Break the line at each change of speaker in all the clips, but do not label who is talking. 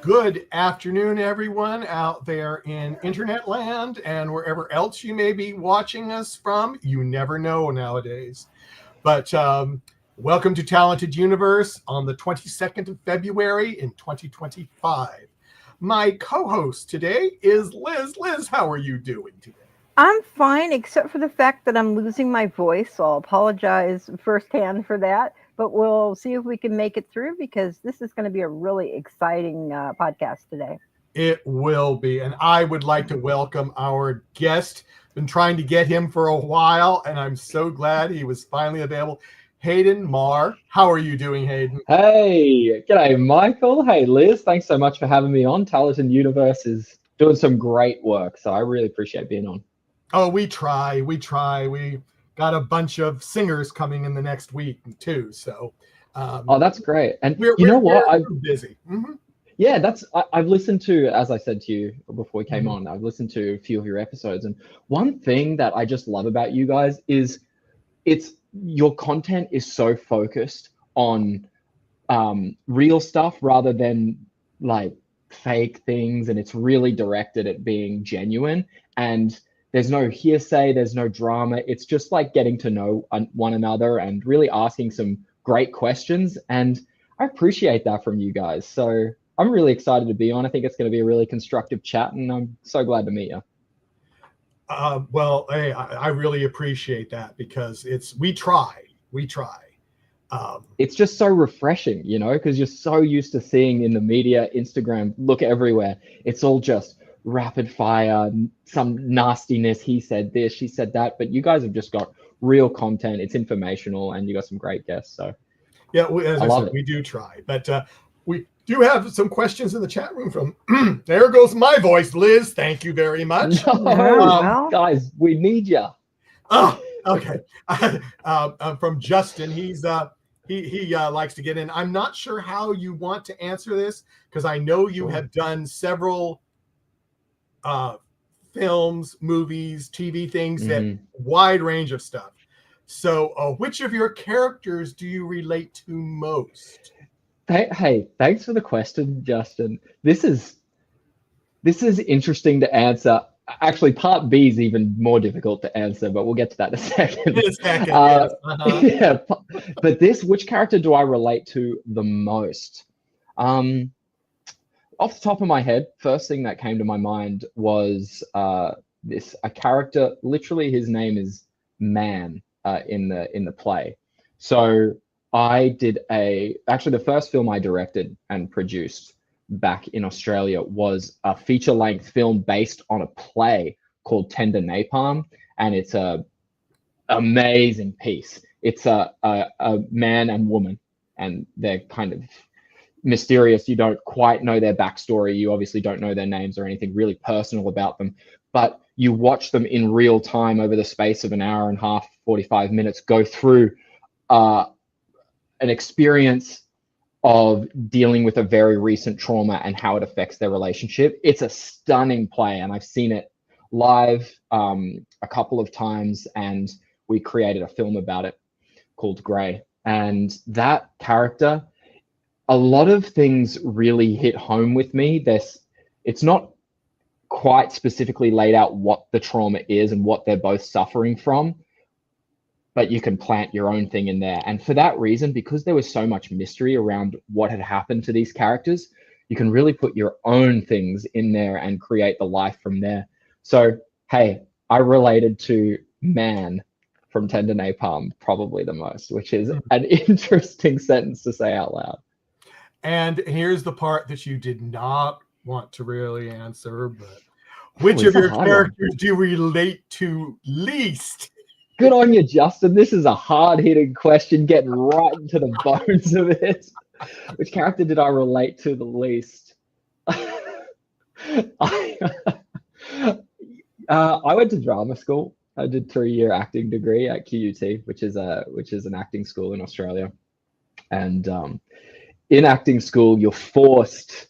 Good afternoon, everyone out there in internet land and wherever else you may be watching us from. You never know nowadays. But welcome to Talented Universe on the 22nd of February in 2025. My co-host today is Liz. Liz, how are you doing today?
I'm fine, except for the fact that I'm losing my voice. So I'll apologize firsthand for that. But we'll see if we can make it through because this is going to be a really exciting podcast today.
It will be. And I would like to welcome our guest. Been trying to get him for a while, and I'm so glad he was finally available. Hayden Maher. How are you doing, Hayden?
Hey, g'day, Michael. Hey, Liz. Thanks so much for having me on. Talented Universe is doing some great work, so I really appreciate being on.
Oh, we try. We got a bunch of singers coming in the next week too. So,
that's great. And
we're busy. Mm-hmm.
Yeah, I've listened to, as I said to you before we came on, I've listened to a few of your episodes, and one thing that I just love about you guys is your content is so focused on real stuff rather than like fake things, and it's really directed at being genuine, and there's no hearsay, there's no drama. It's just like getting to know one another and really asking some great questions, and I appreciate that from you guys. So I'm really excited to be on. I think it's going to be a really constructive chat, and I'm so glad to meet you.
Well, hey, I really appreciate that because we try.
It's just so refreshing, because you're so used to seeing in the media, Instagram, look everywhere. It's all just rapid fire, some nastiness. He said this, she said that, but you guys have just got real content. It's informational, and you got some great guests. So
yeah, as I said, we do try, but we do have some questions in the chat room from there goes my voice, Liz. Thank you very much.
Guys, we need you.
Oh, okay. From Justin, he likes to get in. I'm not sure how you want to answer this because I know you have done several films, movies, TV things, that wide range of stuff. So which of your characters do you relate to most?
Hey, thanks for the question, Justin. This is interesting to answer. Actually, part B is even more difficult to answer, but we'll get to that in a second.
Yes.
Yeah, but which character do I relate to the most? Off the top of my head, first thing that came to my mind was a character. Literally, his name is Man in the play. So I did actually the first film I directed and produced back in Australia was a feature-length film based on a play called Tender Napalm, and it's a amazing piece. It's a man and woman, and they're kind of mysterious. You don't quite know their backstory. You obviously don't know their names or anything really personal about them, but you watch them in real time over the space of an hour and a half, 45 minutes, go through an experience of dealing with a very recent trauma and how it affects their relationship. It's a stunning play, and I've seen it live a couple of times, and we created a film about it called Grey. And that character, a lot of things really hit home with me. It's not quite specifically laid out what the trauma is and what they're both suffering from, but you can plant your own thing in there. And for that reason, because there was so much mystery around what had happened to these characters, you can really put your own things in there and create the life from there. So, hey, I related to Man from Tender Napalm probably the most, which is an interesting sentence to say out loud.
And here's the part that you did not want to really answer, but which of your characters do you relate to least?
Good on you, Justin. This is a hard-hitting question, getting right into the bones of it. Which character did I relate to the least? I went to drama school. I did 3-year acting degree at QUT, which is an acting school in Australia. And in acting school, you're forced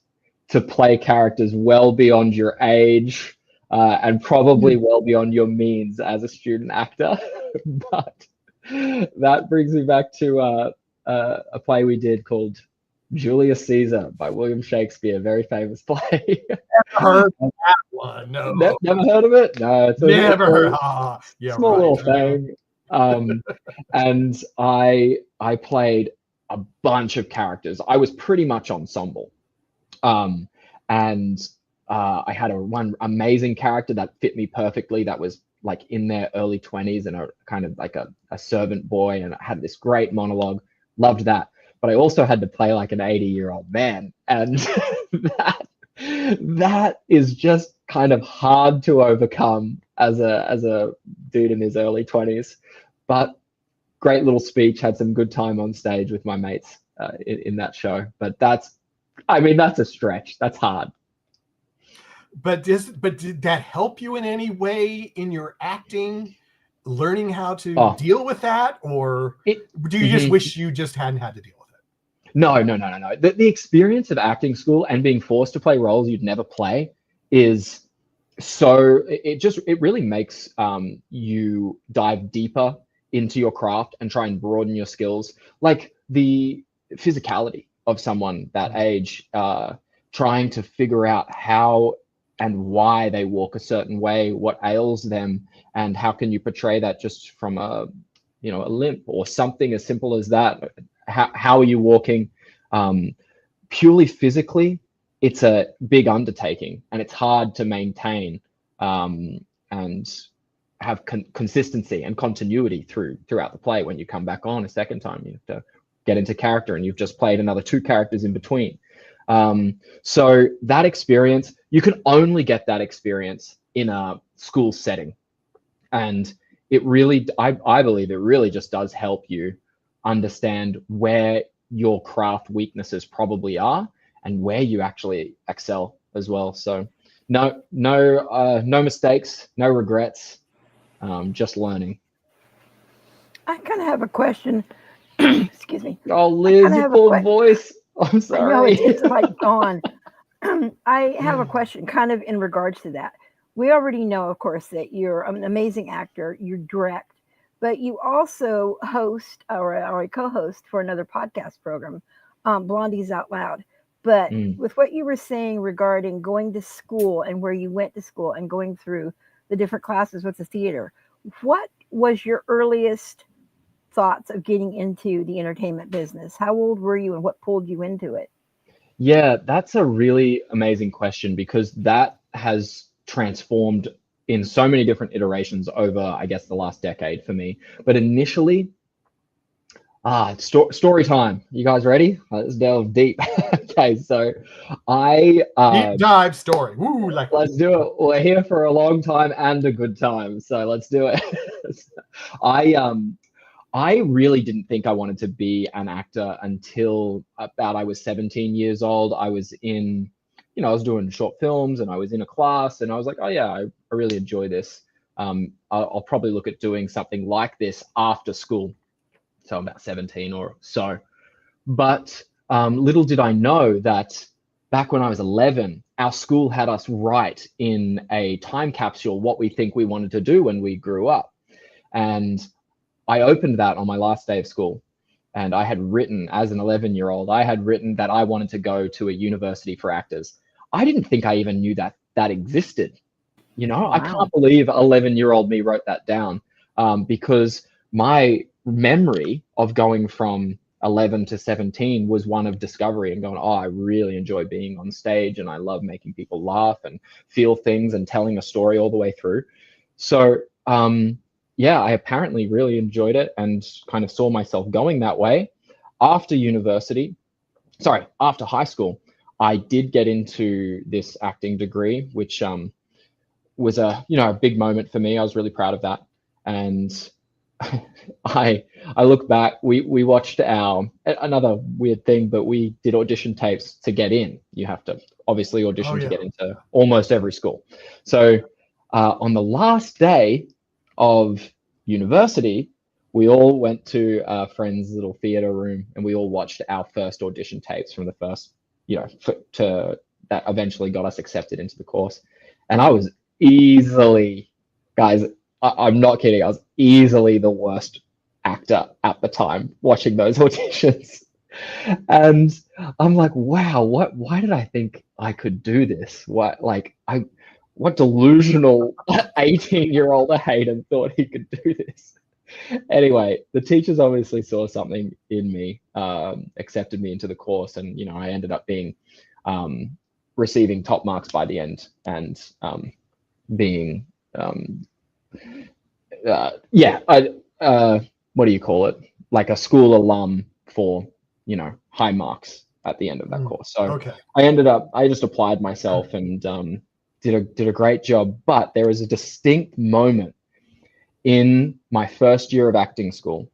to play characters well beyond your age and probably well beyond your means as a student actor. But that brings me back to a play we did called Julius Caesar by William Shakespeare, very famous play.
Heard of that one? No,
Never heard of it? No, it's
never
a
heard. Yeah,
small
right.
little thing. And I played a bunch of characters. I was pretty much ensemble. And I had one amazing character that fit me perfectly, that was like in their early 20s and a kind of like a servant boy, and I had this great monologue. Loved that. But I also had to play like an 80-year-old man, and that is just kind of hard to overcome as a dude in his early 20s. But great little speech, had some good time on stage with my mates in that show. But that's a stretch. That's hard.
But did that help you in any way in your acting, learning how to deal with that, or do you just wish you just hadn't had to deal with it?
No. The experience of acting school and being forced to play roles you'd never play is so, it really makes you dive deeper into your craft and try and broaden your skills. Like the physicality of someone that age, trying to figure out how and why they walk a certain way, what ails them, and how can you portray that just from a limp or something as simple as that. How are you walking? Purely physically, it's a big undertaking, and it's hard to maintain and have consistency and continuity throughout the play. When you come back on a second time, you have to get into character, and you've just played another 2 characters in between. So that experience, you can only get that experience in a school setting. And it really, I believe it really just does help you understand where your craft weaknesses probably are and where you actually excel as well. So no mistakes, no regrets, just learning.
I kind of have a question. Excuse me.
Oh, Liz, your poor voice. I'm sorry.
No, it's like gone. I have a question kind of in regards to that. We already know, of course, that you're an amazing actor, you direct, but you also host or a co-host for another podcast program, Blondies Out Loud. But with what you were saying regarding going to school and where you went to school and going through the different classes with the theater, what was your earliest thoughts of getting into the entertainment business? How old were you and what pulled you into it?
Yeah, that's a really amazing question, because that has transformed in so many different iterations over, I guess, the last decade for me. But initially, story time. You guys ready? Let's delve deep. Okay, so
deep dive story. Woo,
let's do it. We're here for a long time and a good time, so let's do it. I really didn't think I wanted to be an actor until about I was 17 years old. I was in, I was doing short films, and I was in a class, and I was like, oh yeah, I really enjoy this. I'll probably look at doing something like this after school. So I'm about 17 or so. But little did I know that back when I was 11, our school had us write in a time capsule what we think we wanted to do when we grew up. And I opened that on my last day of school, and I had written, as an 11-year-old, I had written that I wanted to go to a university for actors. I didn't think I even knew that existed. Wow. I can't believe 11-year-old me wrote that down, because my memory of going from 11 to 17 was one of discovery and going, oh, I really enjoy being on stage, and I love making people laugh and feel things and telling a story all the way through. So, yeah, I apparently really enjoyed it and kind of saw myself going that way. After high school, I did get into this acting degree, which was a big moment for me. I was really proud of that. And I look back, we watched another weird thing, but we did audition tapes to get in. You have to obviously audition to get into almost every school. So on the last day of university, we all went to a friend's little theater room, and we all watched our first audition tapes from the first, that eventually got us accepted into the course. And I was easily, guys, I'm not kidding, I was easily the worst actor at the time watching those auditions. And I'm like, wow, why did I think I could do this? What delusional 18-year-old Hayden thought he could do this? Anyway, the teachers obviously saw something in me, accepted me into the course, and I ended up being receiving top marks by the end, and being what do you call it? Like a school alum for high marks at the end of that course. So
Okay.
I just applied myself and did a great job. But there was a distinct moment in my first year of acting school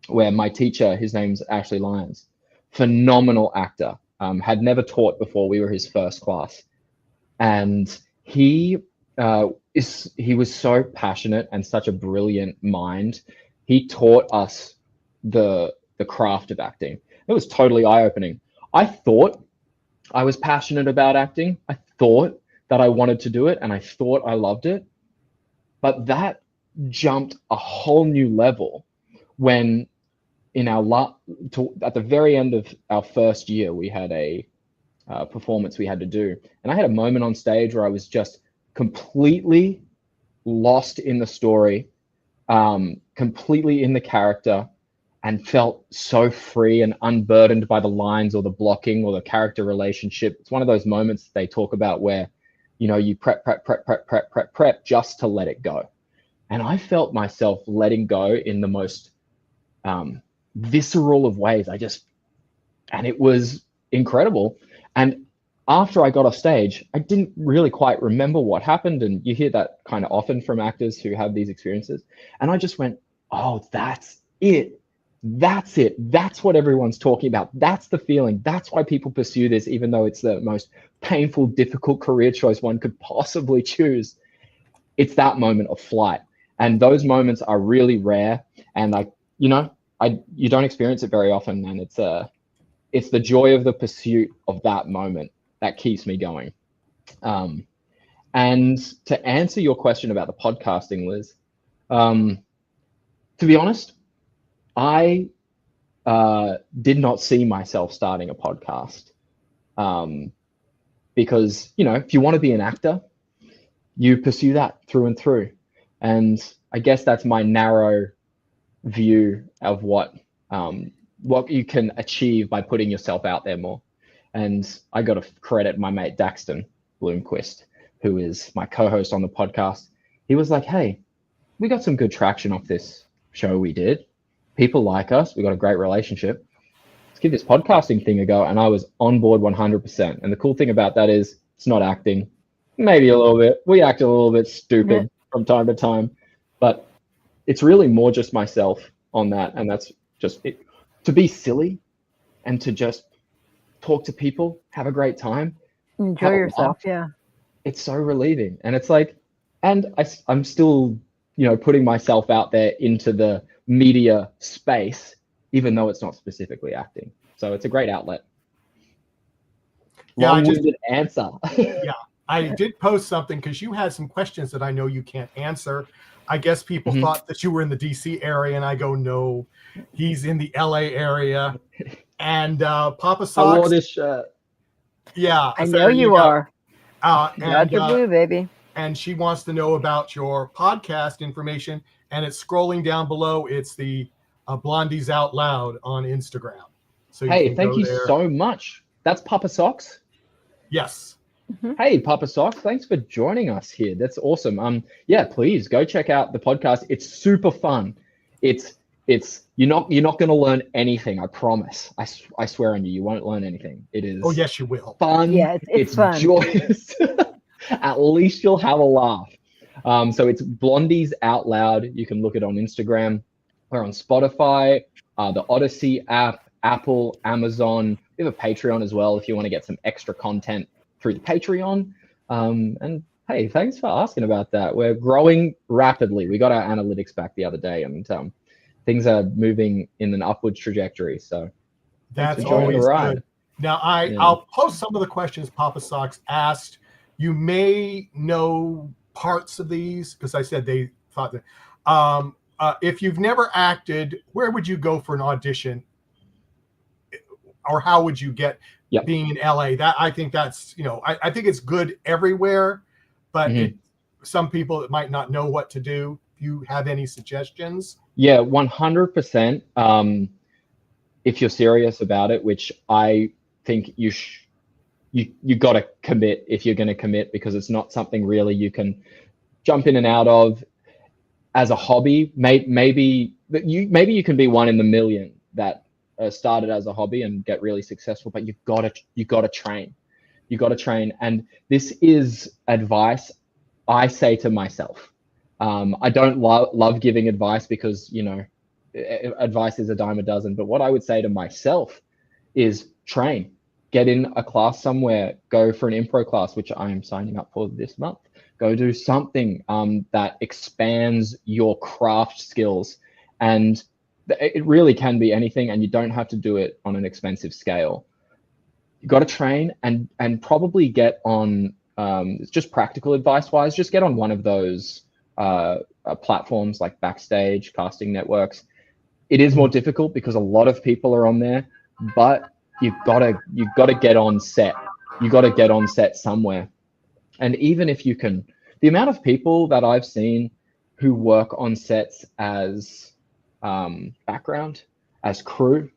where my teacher, his name's Ashley Lyons, phenomenal actor, had never taught before. We were his first class, and he was so passionate and such a brilliant mind. He taught us the craft of acting. It was totally eye-opening. I thought I was passionate about acting. I thought that I wanted to do it, and I thought I loved it. But that jumped a whole new level when in at the very end of our first year, we had a performance we had to do. And I had a moment on stage where I was just completely lost in the story, completely in the character, and felt so free and unburdened by the lines or the blocking or the character relationship. It's one of those moments they talk about where, you prep just to let it go. And I felt myself letting go in the most visceral of ways. And it was incredible. And after I got off stage, I didn't really quite remember what happened. And you hear that kind of often from actors who have these experiences. And I just went, oh, that's it. That's it. That's what everyone's talking about. That's the feeling. That's why people pursue this, even though it's the most painful, difficult career choice one could possibly choose. It's that moment of flight. And those moments are really rare. And you don't experience it very often. And it's the joy of the pursuit of that moment that keeps me going. And to answer your question about the podcasting, Liz, to be honest, I did not see myself starting a podcast, because, if you want to be an actor, you pursue that through and through. And I guess that's my narrow view of what you can achieve by putting yourself out there more. And I got to credit my mate Daxton Bloomquist, who is my co-host on the podcast. He was like, hey, we got some good traction off this show we did. People like us. We got a great relationship. Let's give this podcasting thing a go. And I was on board 100%. And the cool thing about that is it's not acting. Maybe a little bit. We act a little bit stupid from time to time. But it's really more just myself on that. And that's just it. To be silly and to just talk to people, have a great time.
Enjoy yourself, yeah.
It's so relieving. And it's like, and I'm still, putting myself out there into the media space, even though it's not specifically acting. So it's a great outlet.
Yeah,
Long-winded answer.
Yeah, I did post something because you had some questions that I know you can't answer. I guess people thought that you were in the DC area, and I go, no, he's in the LA area. And Papa Socks.
I wore this shirt.
Yeah,
I know you are.
And
your blue, baby.
And she wants to know about your podcast information, and it's scrolling down below. It's the Blondies Out Loud on Instagram. So
hey, thank you so much. That's Papa Socks.
Yes.
Hey, Papa Socks, thanks for joining us here. That's awesome. Yeah, please go check out the podcast. It's super fun. It's you're not going to learn anything. I promise. I swear on you, you won't learn anything. It is.
Oh yes, you will.
Fun.
Yeah, it's fun.
Joyous. At least you'll have a laugh. So it's Blondies Out Loud. You can look it on Instagram. We're on Spotify, the Odyssey app, Apple, Amazon. We have a Patreon as well if you want to get some extra content through the Patreon. And hey, thanks for asking about that. We're growing rapidly. We got our analytics back the other day, and things are moving in an upward trajectory. So
that's always good. Now I'll post some of the questions Papa Socks asked. You may know parts of these because I said they thought that. If you've never acted, where would you go for an audition? or how would you get
Yep.
being in LA? That I think that's, I think it's good everywhere, but some people that might not know what to do. Do you have any suggestions?
Yeah, 100%. If you're serious about it, which I think you got to commit if you're going to commit, because it's not something really you can jump in and out of as a hobby. Maybe you can be one in the million that started as a hobby and get really successful, but you got to train. You got to train, and this is advice I say to myself. I don't love giving advice because, advice is a dime a dozen. But what I would say to myself is train. Get in a class somewhere. Go for an improv class, which I am signing up for this month. Go do something that expands your craft skills. And it really can be anything, and you don't have to do it on an expensive scale. You got to train and probably get on, just practical advice wise, just get on one of those platforms like Backstage, casting networks. It is more difficult because a lot of people are on there, but you've got to get on set. You got to get on set somewhere. And even if you can, the amount of people that I've seen who work on sets as background, as crew,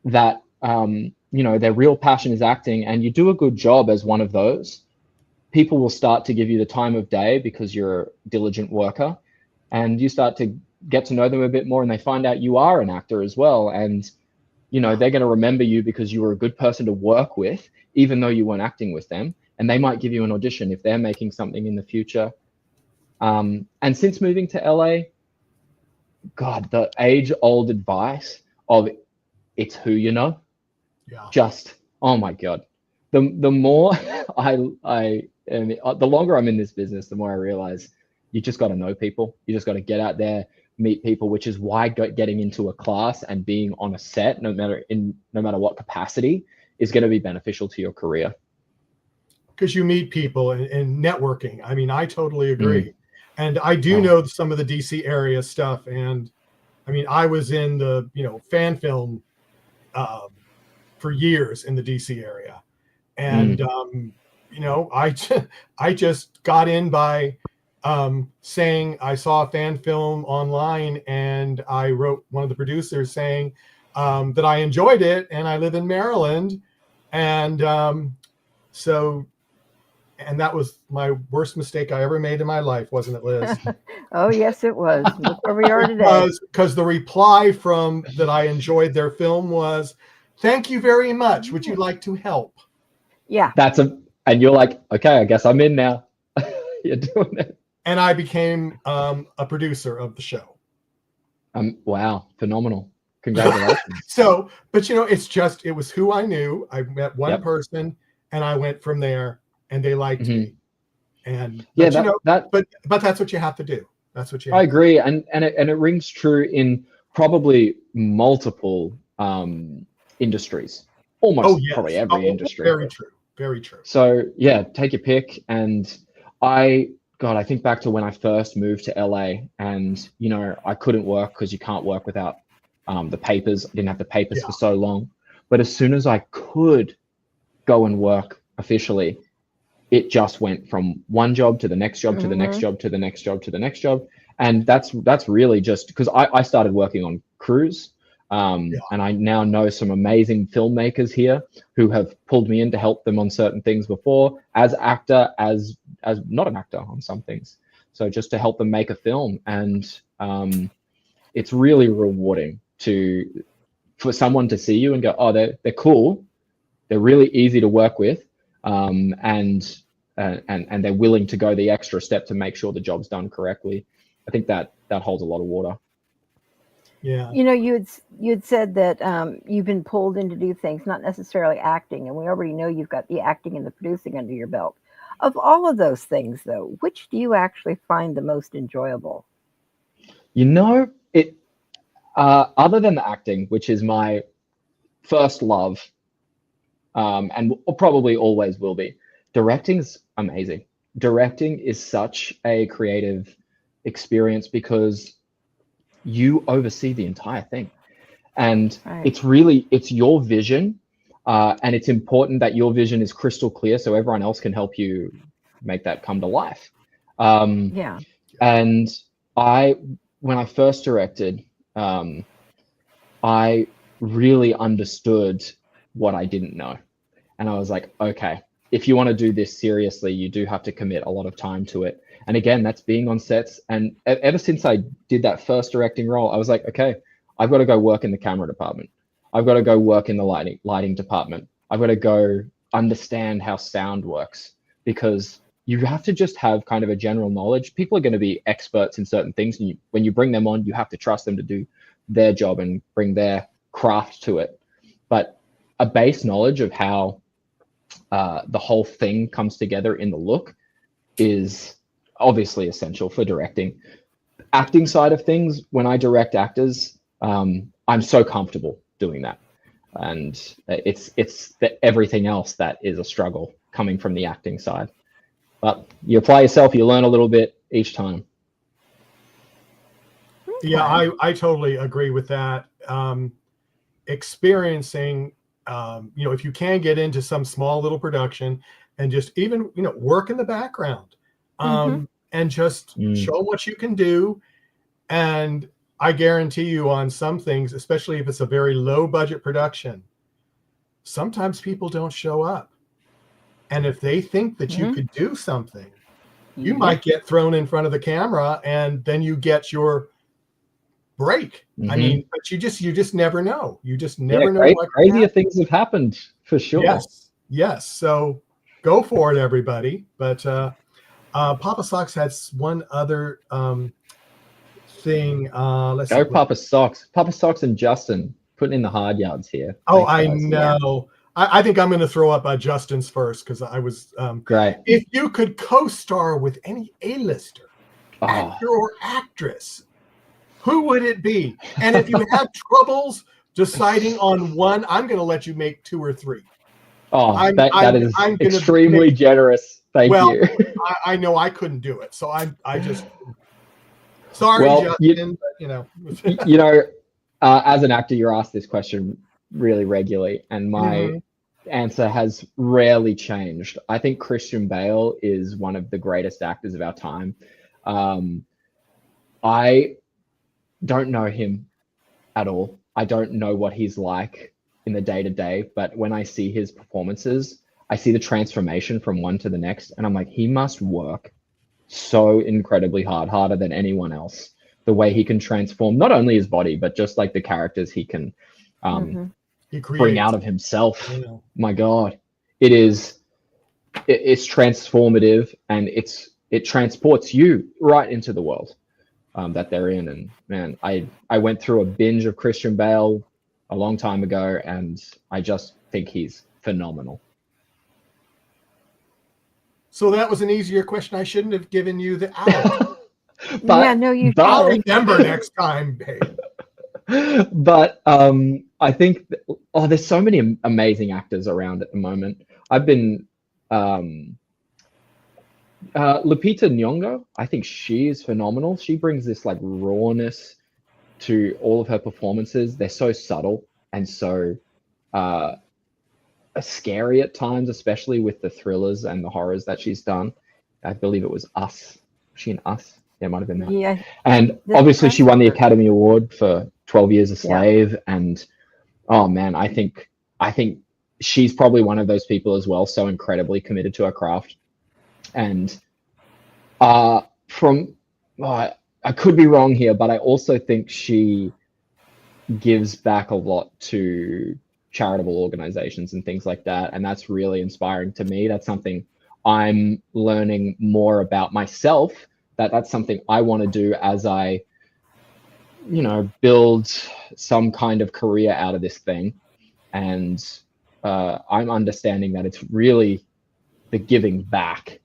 that their real passion is acting, and you do a good job as one of those, people will start to give you the time of day because you're a diligent worker, and you start to get to know them a bit more, and they find out you are an actor as well. And, they're going to remember you because you were a good person to work with, even though you weren't acting with them. And they might give you an audition if they're making something in the future. And since moving to LA, God, the age-old advice of it's who you know.
Yeah.
Just, oh my God. The more the longer I'm in this business, the more I realize you just got to know people. You just got to get out there, meet people, which is why getting into a class and being on a set, no matter what capacity, is going to be beneficial to your career.
Because you meet people and networking. I mean, I totally agree. And I do know some of the DC area stuff. And I mean, I was in the, fan film for years in the DC area. And, I just got in by saying I saw a fan film online, and I wrote one of the producers saying that I enjoyed it, and I live in Maryland. And and that was my worst mistake I ever made in my life, wasn't it, Liz?
Oh, yes, it was. Look where we are today.
Because the reply from that I enjoyed their film was, "Thank you very much. Would you like to help?"
Yeah.
And you're like, okay, I guess I'm in now. You're doing it.
And I became a producer of the show.
Wow, phenomenal. Congratulations.
But it was who I knew. I met one person, and I went from there, and they liked me. And but that's what you have to do. That's what you have
I agree. And it rings true in probably multiple industries. Almost probably every industry.
Very true. Very true.
So yeah, take your pick. And I think back to when I first moved to LA, and I couldn't work because you can't work without the papers. I didn't have the papers for so long. But as soon as I could go and work officially, it just went from one job to the next job to the next job to the next job to the next job. And that's really just because I started working on crews. And I now know some amazing filmmakers here who have pulled me in to help them on certain things before, as actor, as not an actor on some things. So just to help them make a film. And it's really rewarding for someone to see you and go, oh, they're cool. They're really easy to work with. And they're willing to go the extra step to make sure the job's done correctly. I think that holds a lot of water.
Yeah.
You had said that you've been pulled in to do things, not necessarily acting, and we already know you've got the acting and the producing under your belt. Of all of those things, though, which do you actually find the most enjoyable?
It other than the acting, which is my first love, and probably always will be, directing's amazing. Directing is such a creative experience because you oversee the entire thing, and it's your vision And it's important that your vision is crystal clear so everyone else can help you make that come to life.
Yeah.
And when I first directed, I really understood what I didn't know. And I was like, okay, if you want to do this seriously, you do have to commit a lot of time to it. And again, that's being on sets. And ever since I did that first directing role, I was like, okay, I've got to go work in the camera department. I've got to go work in the lighting department. I've got to go understand how sound works, because you have to just have kind of a general knowledge. People are going to be experts in certain things. And when you bring them on, you have to trust them to do their job and bring their craft to it. But a base knowledge of how the whole thing comes together in the look is obviously essential for directing. Acting side of things, when I direct actors, I'm so comfortable doing that. And it's everything else that is a struggle coming from the acting side. But you apply yourself, you learn a little bit each time.
Yeah, I totally agree with that. Experiencing, if you can get into some small little production and just even, work in the background, and just show what you can do. And I guarantee you on some things, especially if it's a very low budget production, sometimes people don't show up. And if they think that you could do something, you might get thrown in front of the camera, and then you get your break. I mean, but you just never know. You just never know what
crazier things have happened for sure.
Yes. So go for it, everybody. But Papa Socks has one other thing. Let's
go,
see.
Papa Socks. Papa Socks and Justin putting in the hard yards here.
Oh, thanks, I know. Yeah. I think I'm going to throw up Justin's first, because I was
great.
If you could co-star with any A-lister, actor or actress, who would it be? And if you have troubles deciding on one, I'm going to let you make 2 or 3.
Oh, that is extremely generous. Thank you.
I know I couldn't do it, so I just sorry, Justin.
As an actor, you're asked this question really regularly, and my answer has rarely changed. I think Christian Bale is one of the greatest actors of our time. I don't know him at all. I don't know what he's like in the day-to-day, but when I see his performances, I see the transformation from one to the next, and I'm like, he must work so incredibly hard, harder than anyone else. The way he can transform not only his body, but just like the characters he can bring out of himself. My God, it's transformative, and it transports you right into the world that they're in. And man, I went through a binge of Christian Bale a long time ago, and I just think he's phenomenal.
So that was an easier question. I shouldn't have given you the out.
I'll
remember next time, babe.
But I think there's so many amazing actors around at the moment. I've been Lupita Nyong'o, I think she is phenomenal. She brings this like rawness to all of her performances. They're so subtle and so scary at times, especially with the thrillers and the horrors that she's done. I believe it was Us. Was she in Us? Yeah, it might have been that.
Yeah.
And obviously she won the Academy Award for 12 Years a Slave. And oh man, I think she's probably one of those people as well, so incredibly committed to her craft. And I could be wrong here, but I also think she gives back a lot to charitable organizations and things like that. And that's really inspiring to me. That's something I'm learning more about myself, that's something I want to do as I, build some kind of career out of this thing. And I'm understanding that it's really the giving back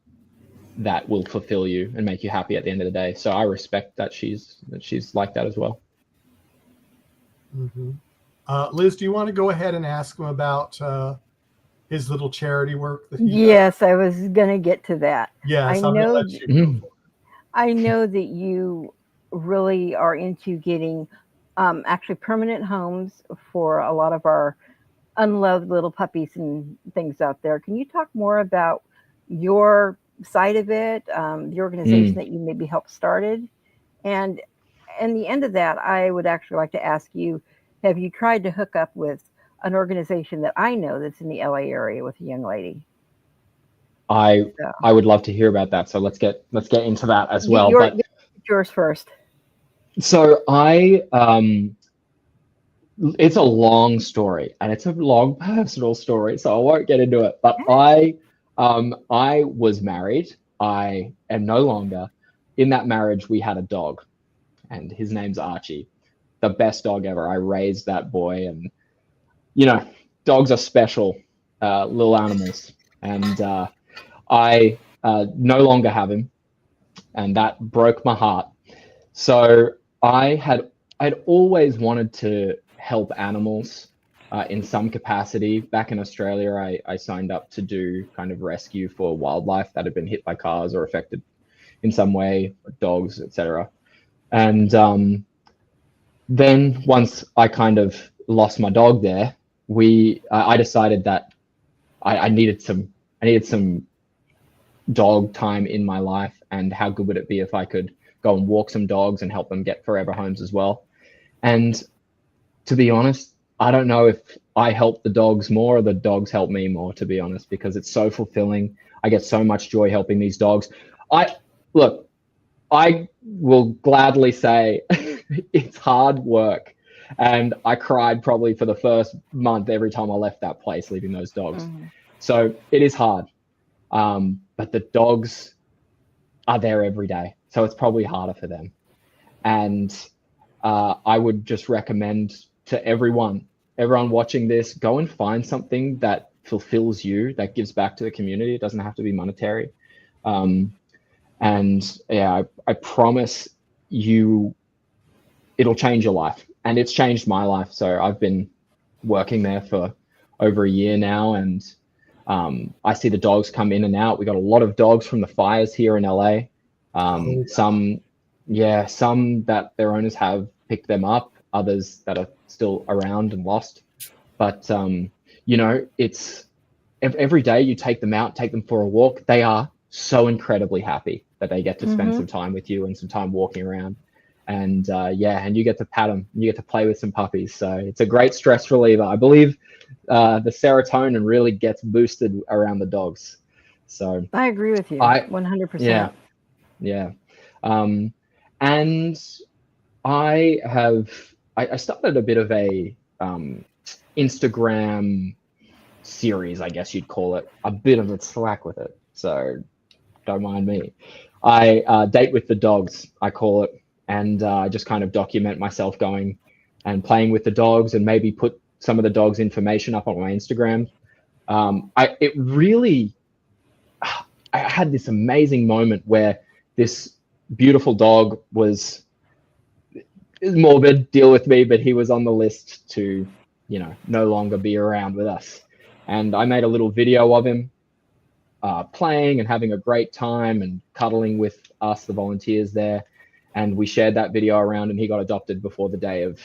that will fulfill you and make you happy at the end of the day. So I respect that she's like that as well.
Liz, do you want to go ahead and ask him about his little charity work that he
does? I was going to get to that.
Yes,
I know that you really are into getting actually permanent homes for a lot of our unloved little puppies and things out there. Can you talk more about your side of it, the organization that you maybe helped started? And in the end of that, I would actually like to ask you, have you tried to hook up with an organization that I know that's in the LA area with a young lady?
I
So,
would love to hear about that. So let's get into that as well. But
yours first.
so it's a long story and it's a long personal story, so I won't get into it. But I was married. I am no longer. In that marriage, we had a dog, and his name's Archie. The best dog ever. I raised that boy, and dogs are special little animals. And I no longer have him, and that broke my heart. So I'd always wanted to help animals in some capacity. Back in Australia, I signed up to do kind of rescue for wildlife that had been hit by cars or affected in some way, dogs, etc. And then once I kind of lost my dog there, I decided that I needed some dog time in my life, and how good would it be if I could go and walk some dogs and help them get forever homes as well. And to be honest, I don't know if I help the dogs more or the dogs help me more, to be honest, because it's so fulfilling. I get so much joy helping these dogs. I will gladly say it's hard work. And I cried probably for the first month every time I left that place, leaving those dogs. So it is hard. But the dogs are there every day. So it's probably harder for them. And I would just recommend to everyone watching this, go and find something that fulfills you, that gives back to the community. It doesn't have to be monetary. And yeah, I promise you, it'll change your life. And it's changed my life. So I've been working there for over a year now, and I see the dogs come in and out. We got a lot of dogs from the fires here in LA. Some that their owners have picked them up, others that are still around and lost. But it's every day you take them out, take them for a walk. They are so incredibly happy that they get to spend some time with you and some time walking around. And and you get to pat them, you get to play with some puppies. So it's a great stress reliever. I believe the serotonin really gets boosted around the dogs. So
I agree with you 100%.
Yeah. And I started a bit of a Instagram series, I guess you'd call it, a bit of a slack with it. So don't mind me. I date with the dogs, I call it. And I just kind of document myself going and playing with the dogs, and maybe put some of the dogs' information up on my Instagram. I had this amazing moment where this beautiful dog was morbid, deal with me, but he was on the list to, no longer be around with us. And I made a little video of him playing and having a great time and cuddling with us, the volunteers there. And we shared that video around, and he got adopted before the day of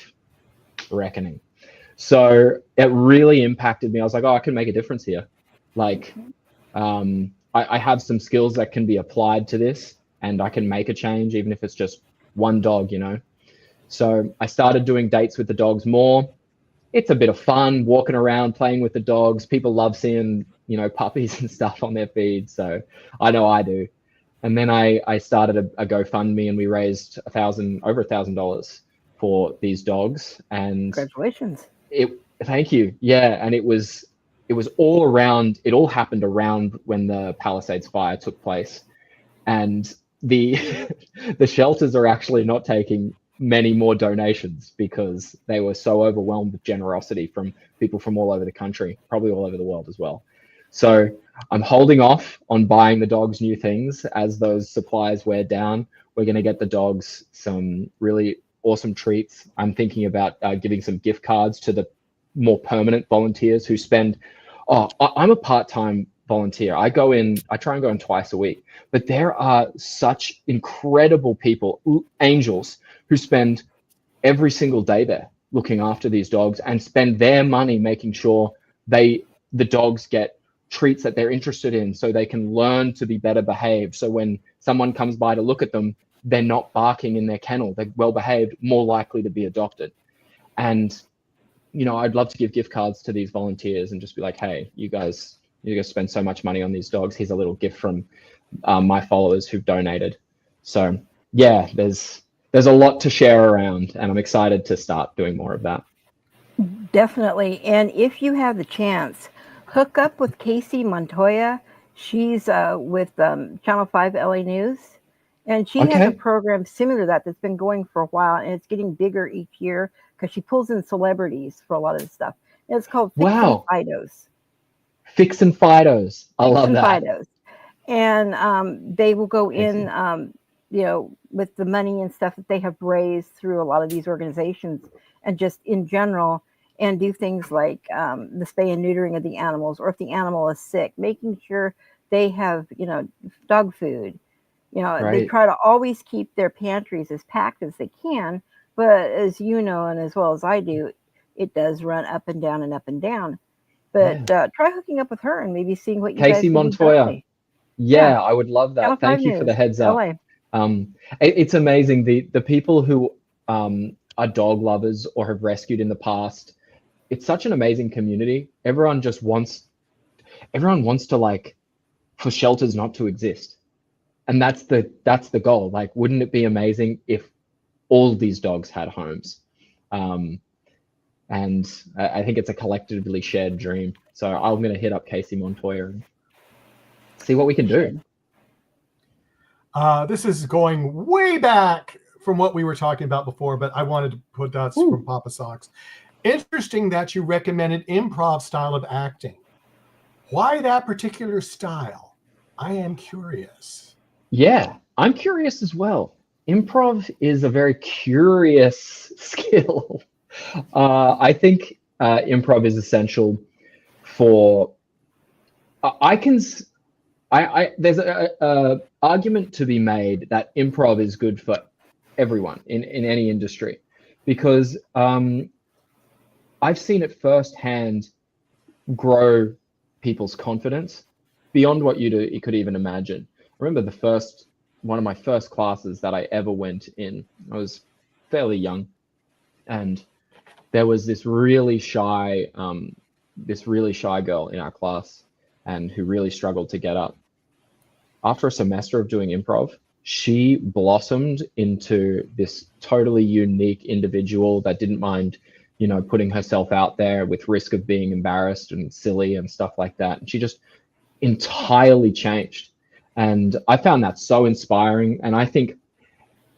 reckoning. So it really impacted me. I was like, I can make a difference here. Like, I have some skills that can be applied to this, and I can make a change, even if it's just one dog, So I started doing dates with the dogs more. It's a bit of fun walking around, playing with the dogs. People love seeing, puppies and stuff on their feed. So I know I do. And then I started a GoFundMe, and we raised over $1,000 for these dogs. And
congratulations!
Thank you. Yeah, and it was all around. It all happened around when the Palisades fire took place, and the shelters are actually not taking many more donations because they were so overwhelmed with generosity from people from all over the country, probably all over the world as well. So I'm holding off on buying the dogs new things as those supplies wear down. We're going to get the dogs some really awesome treats. I'm thinking about giving some gift cards to the more permanent volunteers who spend. I'm a part-time volunteer. I try and go in twice a week, but there are such incredible people, angels, who spend every single day there looking after these dogs and spend their money making sure the dogs get treats that they're interested in, so they can learn to be better behaved. So when someone comes by to look at them, they're not barking in their kennel. They're well behaved, more likely to be adopted. And I'd love to give gift cards to these volunteers and just be like, hey, you guys spend so much money on these dogs. Here's a little gift from my followers who've donated. So yeah, there's a lot to share around, and I'm excited to start doing more of that.
Definitely. And if you have the chance, hook up with Casey Montoya. She's with Channel 5 LA News. And she has a program similar to that that's been going for a while, and it's getting bigger each year because she pulls in celebrities for a lot of this stuff. And it's called Fixin' Fidos.
Fixin' Fidos. I love that.
Fidos. And they will go in, with the money and stuff that they have raised through a lot of these organizations, and just in general, and do things like the spay and neutering of the animals, or if the animal is sick, making sure they have, dog food. They try to always keep their pantries as packed as they can. But as you know, and as well as I do, it does run up and down and up and down. But try hooking up with her and maybe seeing what you
Casey
guys
Montoya. Yeah, I would love that. Thank you for the heads up. It's amazing, the people who are dog lovers or have rescued in the past. It's such an amazing community. Everyone wants to, like, for shelters not to exist. And that's the goal. Like, wouldn't it be amazing if all these dogs had homes? And I think it's a collectively shared dream. So I'm going to hit up Casey Montoya and see what we can do.
This is going way back from what we were talking about before, but I wanted to put that from Papa Socks. Interesting that you recommended improv style of acting. Why that particular style? I am curious.
Yeah, I'm curious as well. Improv is a very curious skill. I think improv is essential for. There's a argument to be made that improv is good for everyone in any industry, because I've seen it firsthand grow people's confidence beyond what you could even imagine. I remember one of my first classes that I ever went in. I was fairly young, and there was this really shy girl in our class, and who really struggled to get up. After a semester of doing improv, she blossomed into this totally unique individual that didn't mind, putting herself out there with risk of being embarrassed and silly and stuff like that. And she just entirely changed. And I found that so inspiring. And I think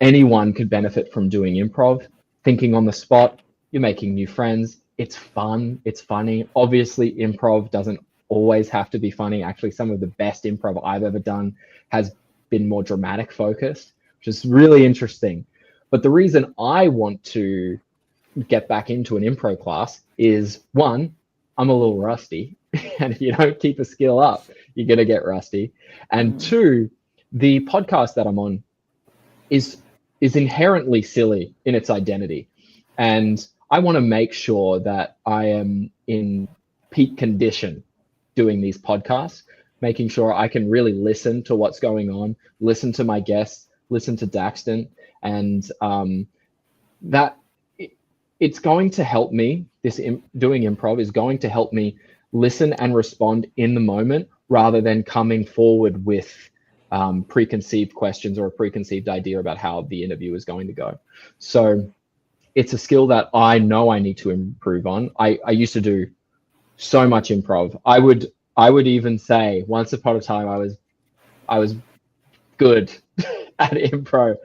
anyone could benefit from doing improv, thinking on the spot. You're making new friends. It's fun. It's funny. Obviously, improv doesn't always have to be funny. Actually, some of the best improv I've ever done has been more dramatic focused, which is really interesting. But the reason I want to get back into an improv class is, one, I'm a little rusty, and if you don't keep a skill up, you're going to get rusty. And two, the podcast that I'm on is inherently silly in its identity. And I want to make sure that I am in peak condition doing these podcasts, making sure I can really listen to what's going on, listen to my guests, listen to Daxton, and that it's going to help me. Doing improv is going to help me listen and respond in the moment, rather than coming forward with preconceived questions or a preconceived idea about how the interview is going to go. So it's a skill that I know I need to improve on. I used to do so much improv. I would even say once upon a time I was good at improv,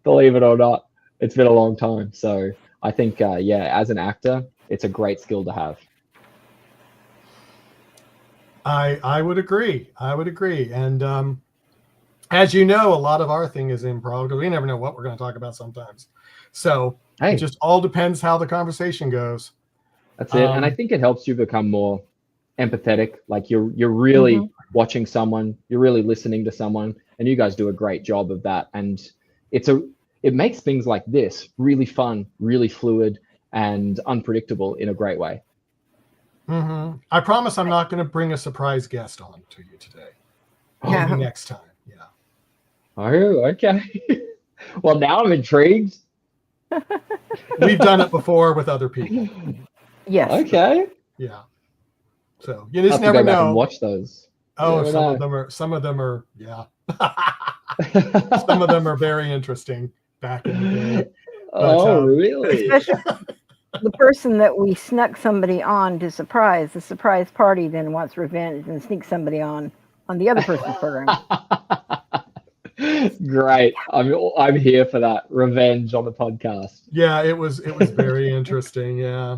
believe it or not. It's been a long time. So I think, as an actor, it's a great skill to have.
I would agree. And as you know, a lot of our thing is improv, because we never know what we're going to talk about sometimes. So it just all depends how the conversation goes.
That's it. And I think it helps you become more empathetic. Like you're really watching someone, you're really listening to someone, and you guys do a great job of that. And it makes things like this really fun, really fluid, and unpredictable in a great way.
I promise I'm not going to bring a surprise guest on to you today.
Yeah.
Maybe next time. Yeah.
Oh, okay. Well, now I'm intrigued.
We've done it before with other people.
Yes.
Okay.
Yeah. So you
I'll
just
have to
never
go back and
know.
watch those. You
Oh,
never
some of them are, yeah.
know.
Some of them are very interesting back in the day. But
Oh, really?
Especially the person that we snuck somebody on to surprise, the surprise party then wants revenge and sneaks somebody on the other person's program.
Great. I'm here for that. Revenge on the podcast.
yeah, it was very interesting. Yeah.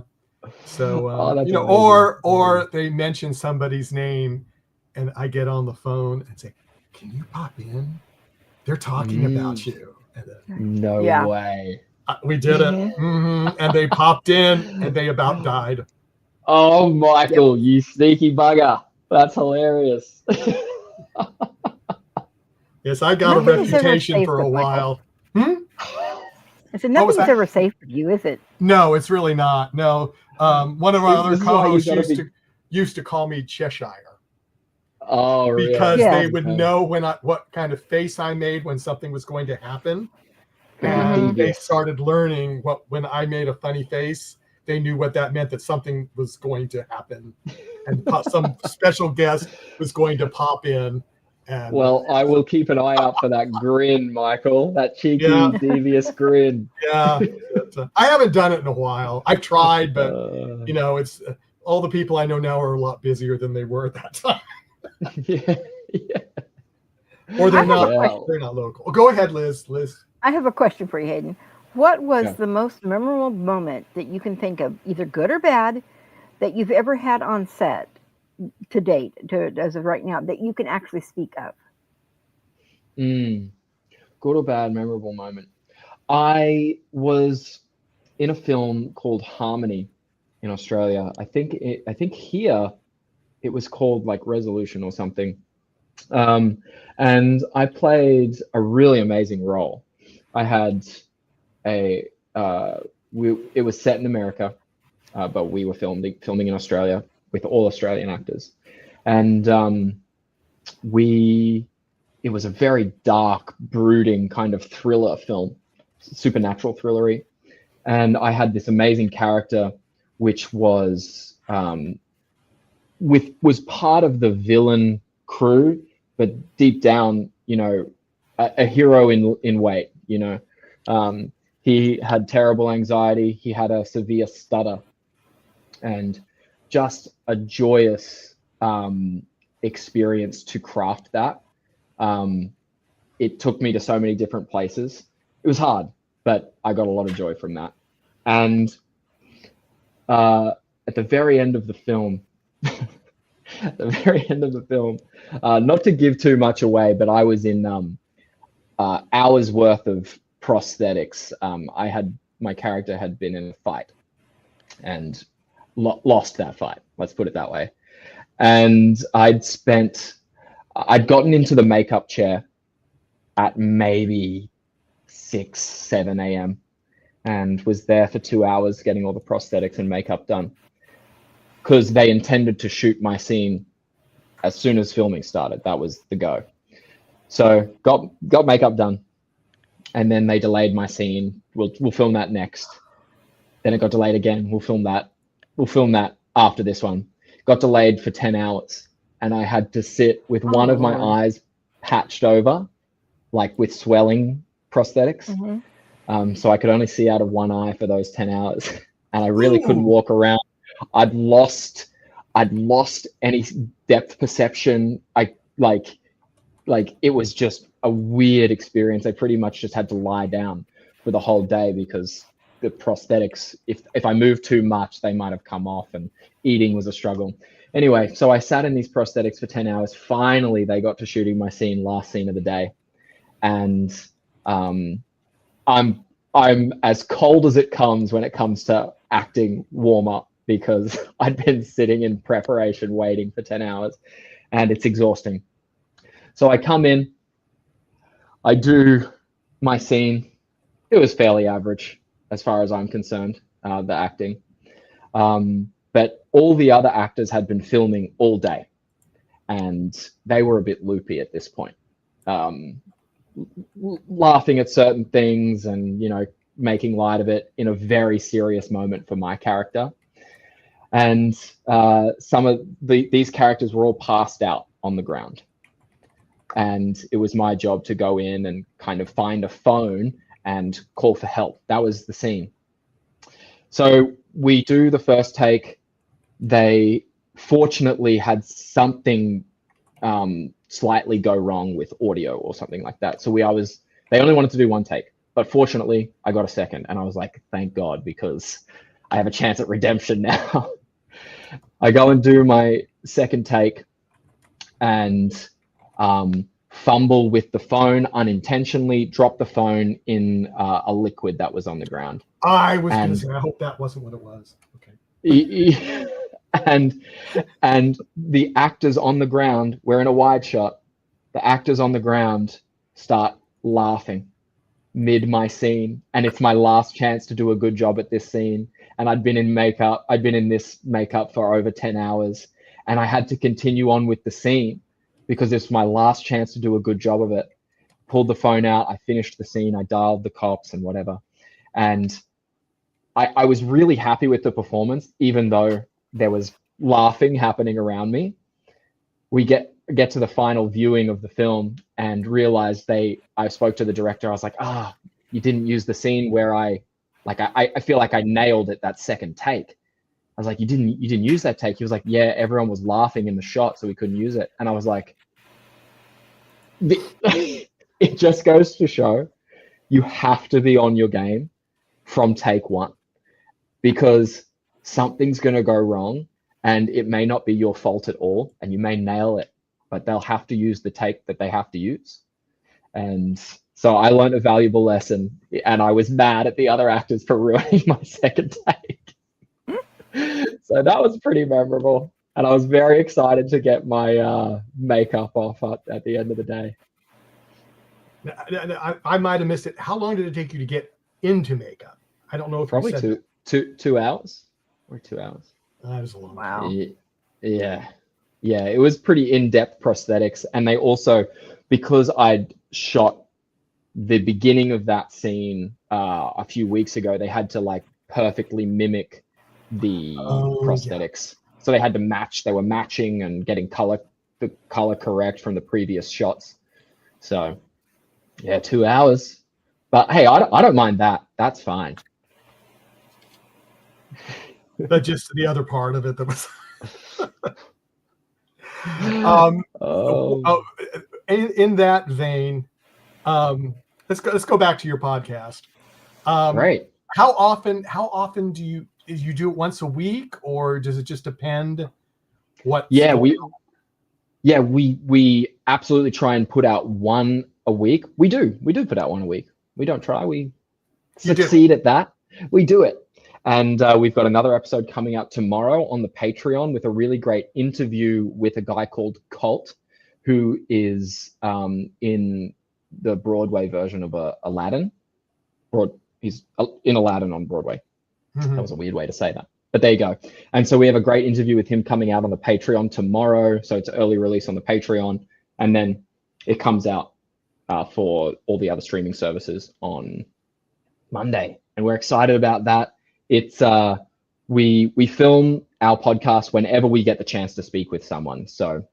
So
Oh, that's
you know,
amazing.
or they mention somebody's name, and I get on the phone and say, "Can you pop in? They're talking about you." And then
No
Yeah.
way.
we did it, and they popped in, and they about died.
Oh, Michael, you sneaky bugger. That's hilarious.
Yes, I got
Nothing
a
is ever
reputation
safe
for a
with Michael.
while. Hmm?
I said
What was
nothing's
that?
ever safe for you, is it?
No, it's really not. No, one of our other
This is why you
co-hosts
gotta
used to call me Cheshire
Oh, really?
because
Yeah.
they would know what kind of face I made when something was going to happen,
Very
and they
devious.
started learning when I made a funny face. They knew what that meant, that something was going to happen, and some special guest was going to pop in. And
Well, I will keep an eye out for that grin, Michael. That cheeky,
Yeah.
devious grin.
yeah, I haven't done it in a while. I've tried, but
Uh,
you know, it's all the people I know now are a lot busier than they were at that time,
yeah, yeah.
or they're
I have a
not.
question.
They're not local. Go ahead, Liz.
I have a question for you, Hayden. What was
Yeah.
the most memorable moment that you can think of, either good or bad, that you've ever had on set to date, as of right now, that you can actually speak of?
Good or bad, memorable moment. I was in a film called Harmony in Australia. I think here it was called like Resolution or something. And I played a really amazing role. I had a it was set in America, but we were filming in Australia with all Australian actors, and it was a very dark, brooding kind of thriller film, supernatural thrillery, and I had this amazing character, which was was part of the villain crew, but deep down, you know, a hero in weight. You know, he had terrible anxiety. He had a severe stutter, and just a joyous experience to craft that. It took me to so many different places. It was hard, but I got a lot of joy from that. And at the very end of the film, not to give too much away, but I was in hours worth of prosthetics. My character had been in a fight and lost that fight. Let's put it that way. And I'd gotten into the makeup chair at maybe 6, 7 a.m. and was there for 2 hours getting all the prosthetics and makeup done, because they intended to shoot my scene as soon as filming started. That was the go. So got makeup done, and then they delayed my scene. We'll film that next. Then it got delayed again. We'll film that after this one. Got delayed for 10 hours, and I had to sit with one of my eyes patched over, like with swelling prosthetics. So I could only see out of one eye for those 10 hours, and I really couldn't walk around. I'd lost any depth perception. Like it was just a weird experience. I pretty much just had to lie down for the whole day because the prosthetics, if I moved too much, they might have come off, and eating was a struggle. Anyway, so I sat in these prosthetics for 10 hours. Finally, they got to shooting my last scene of the day. And I'm as cold as it comes when it comes to acting warm up, because I'd been sitting in preparation waiting for 10 hours, and it's exhausting. So I come in, I do my scene. It was fairly average as far as I'm concerned, the acting. but all the other actors had been filming all day, and they were a bit loopy at this point, laughing at certain things and, you know, making light of it in a very serious moment for my character. And some of these characters were all passed out on the ground. And it was my job to go in and kind of find a phone and call for help. That was the scene. So we do the first take. They fortunately had something slightly go wrong with audio or something like that. So they only wanted to do one take, but fortunately I got a second, and I was like, thank God, because I have a chance at redemption now. I go and do my second take and fumble with the phone unintentionally, drop the phone in a liquid that was on the ground.
I was going to say, I hope that wasn't what it was. Okay.
And the actors on the ground, we're in a wide shot, the actors on the ground start laughing mid my scene, and it's my last chance to do a good job at this scene. And I'd been in this makeup for over 10 hours, and I had to continue on with the scene because it's my last chance to do a good job of it. Pulled the phone out, I finished the scene, I dialed the cops and whatever. And I was really happy with the performance, even though there was laughing happening around me. We get to the final viewing of the film and realized I spoke to the director. I was like, you didn't use the scene where I feel like I nailed it that second take. I was like, you didn't use that take. He was like, yeah, everyone was laughing in the shot, so we couldn't use it. And I was like, it just goes to show you have to be on your game from take one, because something's going to go wrong and it may not be your fault at all, and you may nail it, but they'll have to use the take that they have to use. And so I learned a valuable lesson, and I was mad at the other actors for ruining my second take. So that was pretty memorable, and I was very excited to get my makeup off at the end of the day.
I might have missed it. How long did it take you to get into makeup? I don't know if
probably
you said
2 hours or 2 hours.
That was a long
Wow.
time.
Yeah, it was pretty in-depth prosthetics, and they also, because I'd shot the beginning of that scene a few weeks ago, they had to like perfectly mimic the prosthetics. Yeah. So they had to match. They were matching and getting the color correct from the previous shots. So yeah, 2 hours. But hey, I don't mind that. That's fine.
But just the other part of it that was in that vein, let's go back to your podcast.
Right.
How often do you do it once a week, or does it just depend what?
Yeah, we absolutely try and put out one a week. We do put out one a week. We don't try, we succeed at that. We do it. And we've got another episode coming out tomorrow on the Patreon with a really great interview with a guy called Colt, who is in the Broadway version of Aladdin. He's in Aladdin on Broadway. Mm-hmm. That was a weird way to say that, but there you go. And so we have a great interview with him coming out on the Patreon tomorrow. So it's an early release on the Patreon, and then it comes out for all the other streaming services on Monday. And we're excited about that. It's we film our podcast whenever we get the chance to speak with someone. So,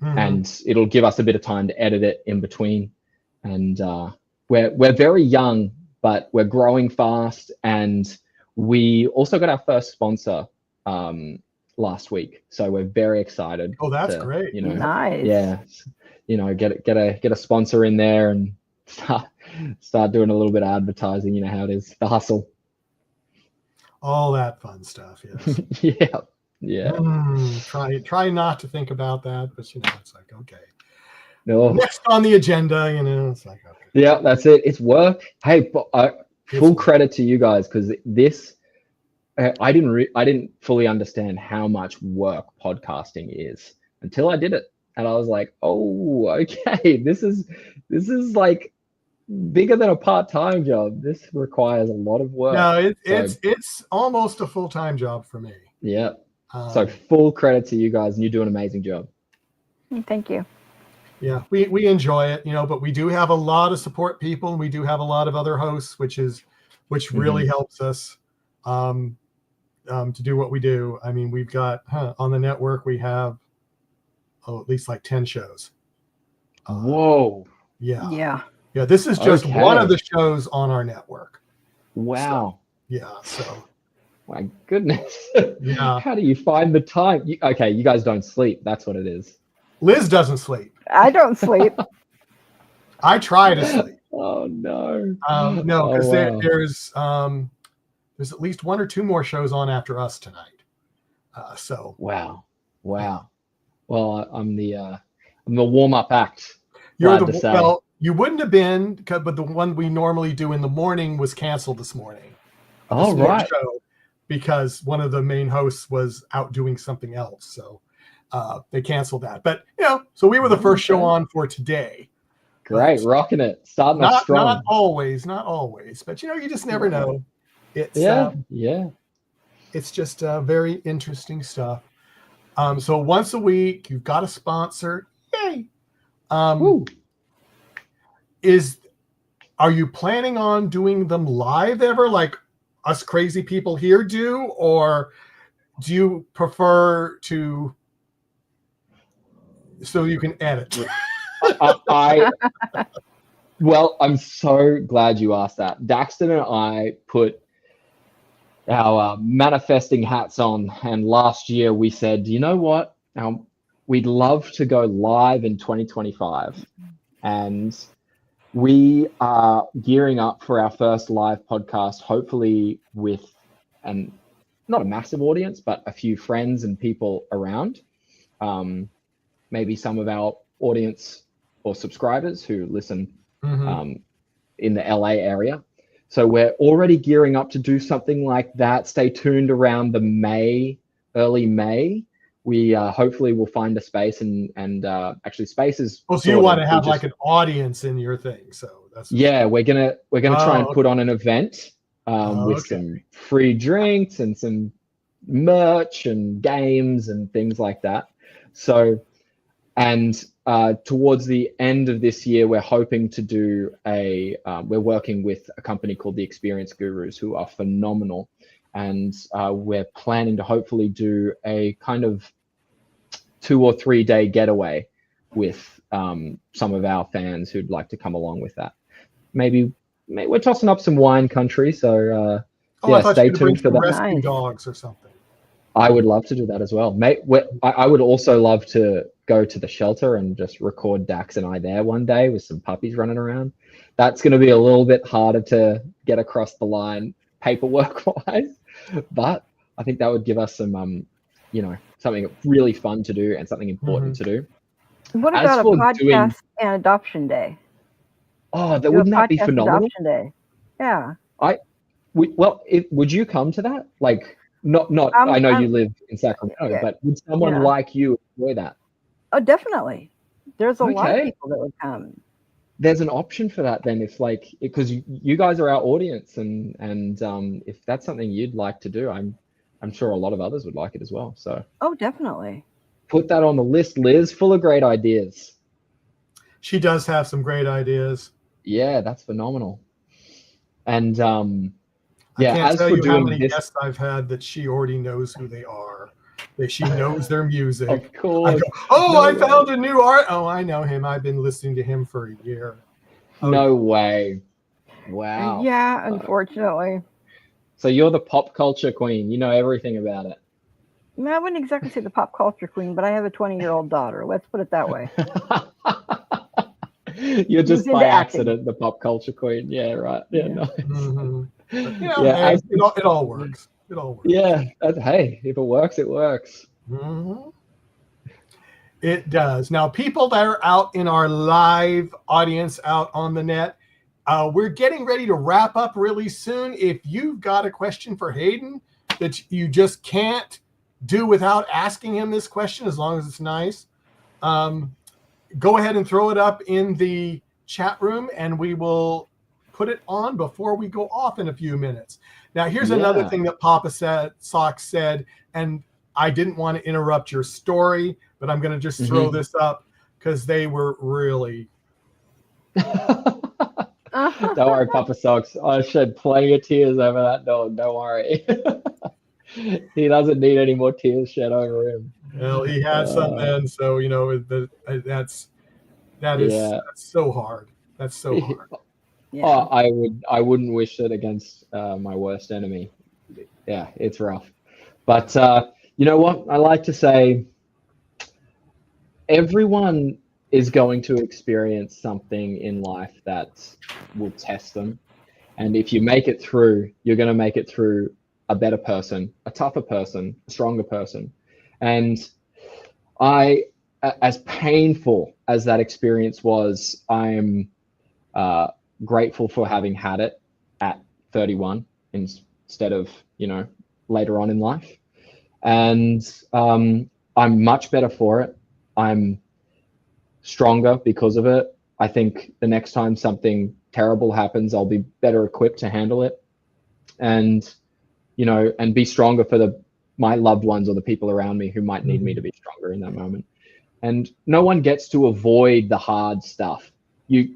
and it'll give us a bit of time to edit it in between. And we're very young, but we're growing fast. And we also got our first sponsor last week, so we're very excited.
Oh, that's great!
Nice.
Yeah, get a sponsor in there and start doing a little bit of advertising. You know how it is, the hustle.
All that fun stuff,
yes. Yeah.
Try not to think about that, but it's like, okay.
No.
Next on the agenda, it's like, okay.
Yeah, that's it. It's work. Hey, full credit to you guys, because this, I didn't fully understand how much work podcasting is until I did it, and I was like, oh, okay, this is like bigger than a part-time job. This requires a lot of work.
No, it's almost a full-time job for me.
Yeah. So full credit to you guys, and you do an amazing job.
Thank you.
Yeah, we enjoy it, but we do have a lot of support people, and we do have a lot of other hosts, which really helps us to do what we do. I mean, we've got on the network, we have at least like 10 shows.
Whoa.
Yeah.
This is just one of the shows on our network.
Wow.
So
my goodness.
Yeah.
How do you find the time? You guys don't sleep. That's what it is.
Liz doesn't sleep.
I don't sleep.
I try to sleep.
Oh no.
No, because there's at least one or two more shows on after us tonight. So
wow. Well, I'm the warm-up act.
Well, you wouldn't have been, but the one we normally do in the morning was canceled this morning.
Oh, right.
Show, because one of the main hosts was out doing something else, so they canceled that. But so we were the first show on for today.
Great, rocking it, starting off strong.
Not always, but you just never know. It's it's just very interesting stuff. So once a week, you've got a sponsor. Yay! Are you planning on doing them live ever, like us crazy people here do, or do you prefer to so you can edit?
Well, I'm so glad you asked that. Daxton and I put our manifesting hats on, and last year we said, you know what? We'd love to go live in 2025, and we are gearing up for our first live podcast, hopefully with not a massive audience, but a few friends and people around. Maybe some of our audience or subscribers who listen in the LA area. So we're already gearing up to do something like that. Stay tuned around early May. We hopefully will find a space and actually spaces.
Well, so you want to have like an audience in your thing. So that's
we're gonna try and put on an event with some free drinks and some merch and games and things like that. So, and towards the end of this year, we're hoping to do we're working with a company called the Experience Gurus, who are phenomenal. And we're planning to hopefully do a kind of 2 or 3 day getaway with some of our fans who'd like to come along with that. Maybe we're tossing up some wine country, so stay tuned for that.
Rescue dogs or something.
I would love to do that as well, mate. I would also love to go to the shelter and just record Dax and I there one day with some puppies running around. That's going to be a little bit harder to get across the line paperwork wise, but I think that would give us some something really fun to do and something important to do.
What about a podcast and adoption day?
Oh, wouldn't that be phenomenal?
Adoption day. Yeah.
Would you come to that? Like, not. I know you live in Sacramento, but would someone like you enjoy that?
Oh, definitely. There's a lot of people that would come.
There's an option for that then, because you guys are our audience, and if that's something you'd like to do, I'm sure a lot of others would like it as well. So. Oh,
definitely.
Put that on the list, Liz. Full of great ideas.
She does have some great ideas.
Yeah, that's phenomenal. And
I can't tell you how many guests I've had that she already knows who they are. That she knows their music.
Of course.
I found a new art. Oh, I know him. I've been listening to him for a year.
No way. Wow.
Yeah, unfortunately.
So you're the pop culture queen. You know everything about it.
I wouldn't exactly say the pop culture queen, but I have a 20-year-old daughter. Let's put it that way.
You're just by accident the pop culture queen. Yeah, right. Yeah, nice.
It all works. It all works.
Yeah. Hey, if it works, it works.
It does. Now, people that are out in our live audience out on the net, we're getting ready to wrap up really soon. If you've got a question for Hayden that you just can't do without asking him this question, as long as it's nice, go ahead and throw it up in the chat room, and we will put it on before we go off in a few minutes. Now, here's another thing that Papa Sock said, and I didn't want to interrupt your story, but I'm going to just throw this up because they were really.
Don't worry, Papa Socks. I shed plenty of tears over that dog. Don't worry. He doesn't need any more tears shed over him.
Well, he had some then, so you know that's so hard. That's so hard.
Yeah.
Oh, I wouldn't wish it against my worst enemy. Yeah, it's rough. But you know what? I like to say everyone is going to experience something in life that will test them. And if you make it through, you're going to make it through a better person, a tougher person, a stronger person. And as painful as that experience was, I'm grateful for having had it at 31 instead of, later on in life. And I'm much better for it. I'm stronger because of it. I think the next time something terrible happens, I'll be better equipped to handle it, and be stronger for my loved ones or the people around me who might need me to be stronger in that moment. And no one gets to avoid the hard stuff. You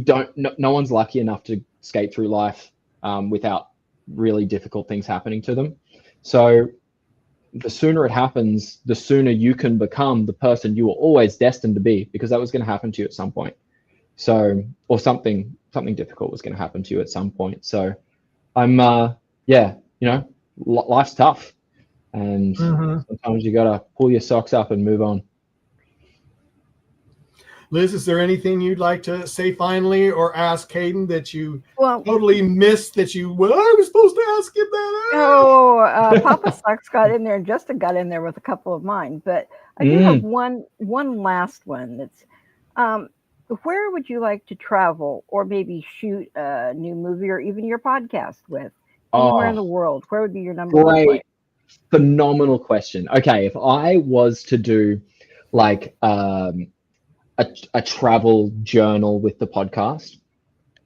don't. No one's lucky enough to skate through life without really difficult things happening to them. So the sooner it happens, the sooner you can become the person you were always destined to be, because that was going to happen to you at some point. So, or something difficult was going to happen to you at some point. So I'm, life's tough, and sometimes you got to pull your socks up and move on.
Liz, is there anything you'd like to say finally, or ask Hayden that you totally missed that I was supposed to ask him that?
Papa Socks got in there, and Justin got in there with a couple of mine, but I do have one last one. That's where would you like to travel, or maybe shoot a new movie, or even your podcast with? Anywhere in the world, where would be your number one place?
Phenomenal question. Okay, if I was to do like a travel journal with the podcast,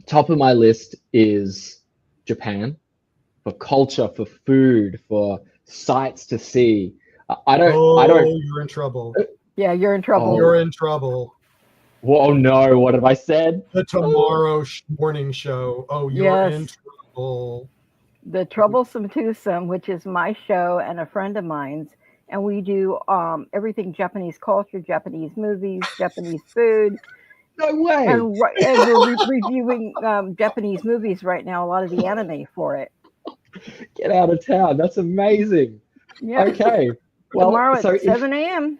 top of my list is Japan, for culture, for food, for sights to see. I don't.
You're in trouble.
Yeah, you're in trouble.
You're in trouble.
Whoa, no! What have I said?
The Tomorrow Morning Show. Oh, you're in trouble.
The Troublesome Twosome, which is my show and a friend of mine's, and we do everything Japanese culture, Japanese movies, Japanese food.
No way!
And we're reviewing Japanese movies right now. A lot of the anime for it.
Get out of town! That's amazing.
Yeah.
Okay. Well,
tomorrow at 7 a.m.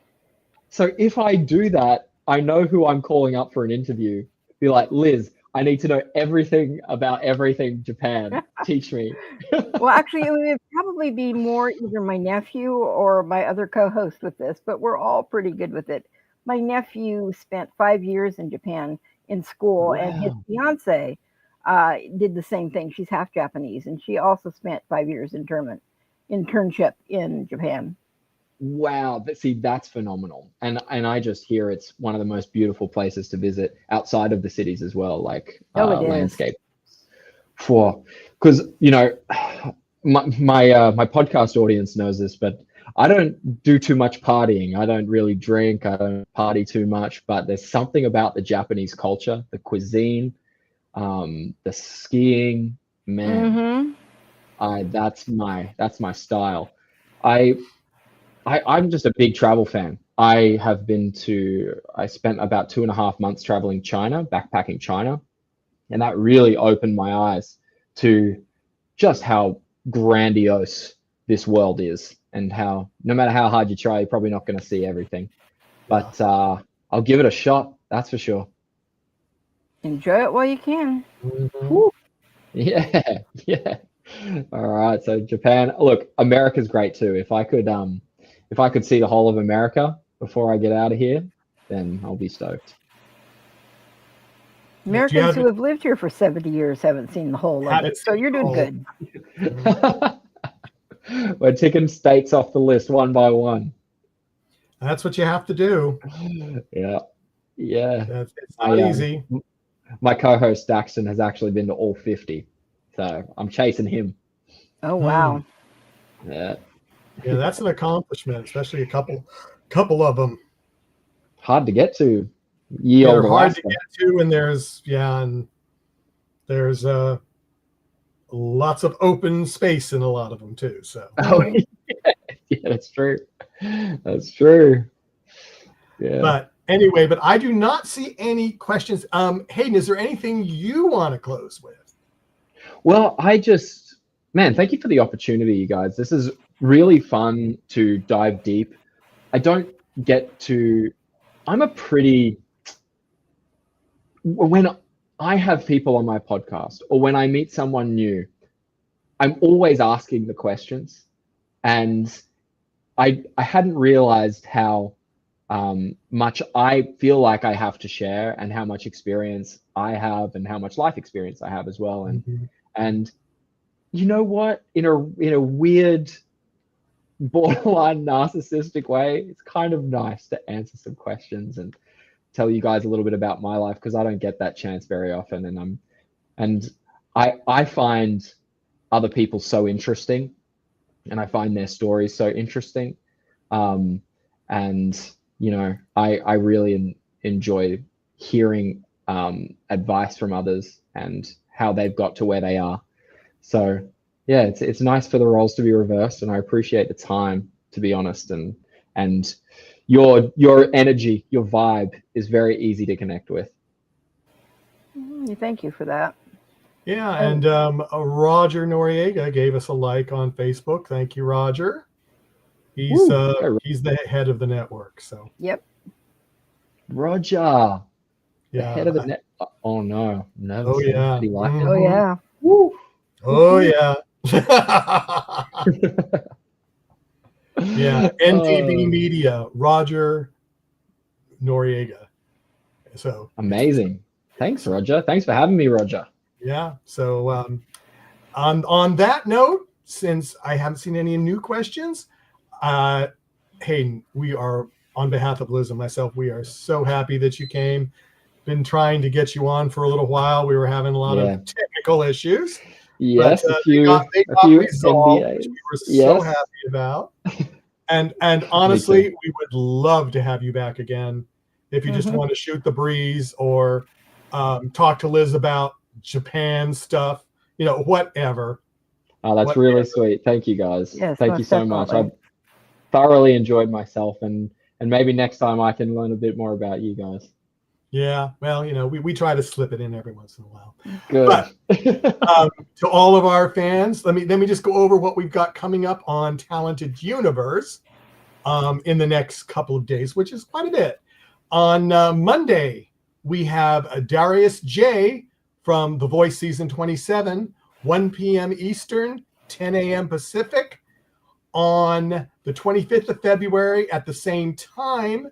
So if I do that, I know who I'm calling up for an interview. Be like, Liz, I need to know everything about everything Japan. Teach me.
Well, actually, it would probably be more either my nephew or my other co-host with this, but we're all pretty good with it. My nephew spent 5 years in Japan in school, and his fiance did the same thing. She's half Japanese, and she also spent 5 years internship in Japan.
Wow, see, that's phenomenal, and I just hear it's one of the most beautiful places to visit outside of the cities as well, like landscape. Because my podcast audience knows this, but I don't do too much partying. I don't really drink. I don't party too much. But there's something about the Japanese culture, the cuisine, the skiing. Man, that's my style. I'm just a big travel fan. I spent about 2.5 months traveling China, backpacking China. And that really opened my eyes to just how grandiose this world is, and how no matter how hard you try, you're probably not going to see everything. But I'll give it a shot. That's for sure.
Enjoy it while you can.
Yeah. All right. So Japan, look, America's great too. If I could see the whole of America before I get out of here, then I'll be stoked.
Americans who have lived here for 70 years haven't seen the whole of it, so you're doing good.
We're ticking states off the list one by one.
That's what you have to do.
Yeah.
It's not easy.
My co-host Daxton has actually been to all 50, so I'm chasing him.
Oh wow!
Yeah.
Yeah, that's an accomplishment, especially a couple of them.
Hard to get to. Ye
They're
olde
hard to
Alaska.
get to, and there's lots of open space in a lot of them too. So
Oh, yeah, that's true. That's true. Yeah.
but anyway, but I do not see any questions. Hayden, is there anything you want to close with?
Well, man, thank you for the opportunity, you guys. This is really fun to dive deep. I don't get to, I'm a pretty, when I have people on my podcast or when I meet someone new, I'm always asking the questions. And I hadn't realized how much I feel like I have to share and how much experience I have and how much life experience I have as well. And you know what? In a weird, borderline narcissistic way, it's kind of nice to answer some questions and tell you guys a little bit about my life, because I don't get that chance very often. And I find other people so interesting, and I find their stories so interesting. And you know, I really enjoy hearing advice from others and how they've got to where they are. So yeah, it's nice for the roles to be reversed, and I appreciate the time, to be honest. And your energy, your vibe is very easy to connect with.
Thank you for that.
Yeah, and Roger Noriega gave us a like on Facebook. Thank you, Roger. He's the head of the network. So
yep,
Roger, the
yeah,
head of the net. Oh no, nervous.
Oh yeah.
Did he like it?
oh yeah.
Woo.
Oh yeah. Yeah, NTV Media, Roger Noriega. So
amazing. Thanks, Roger. Thanks for having me, Roger.
Yeah. So on that note, since I haven't seen any new questions, Hayden, we are, on behalf of Liz and myself, we are so happy that you came. Been trying to get you on for a little while. We were having a lot of technical issues.
Yes,
but,
a few
resolved,
NDAs.
which we were so happy about. And honestly, we would love to have you back again if you just want to shoot the breeze or talk to Liz about Japan stuff, you know, whatever.
Oh, that's really sweet. Thank you, guys.
Yes,
thank you so much. I've thoroughly enjoyed myself, and maybe next time I can learn a bit more about you guys.
Yeah, well, you know, we try to slip it in every once in a while.
Good.
But to all of our fans, let me just go over what we've got coming up on Talented Universe in the next couple of days, which is quite a bit. On Monday, we have Darius J. from The Voice Season 27, 1 p.m. Eastern, 10 a.m. Pacific. On the 25th of February at the same time,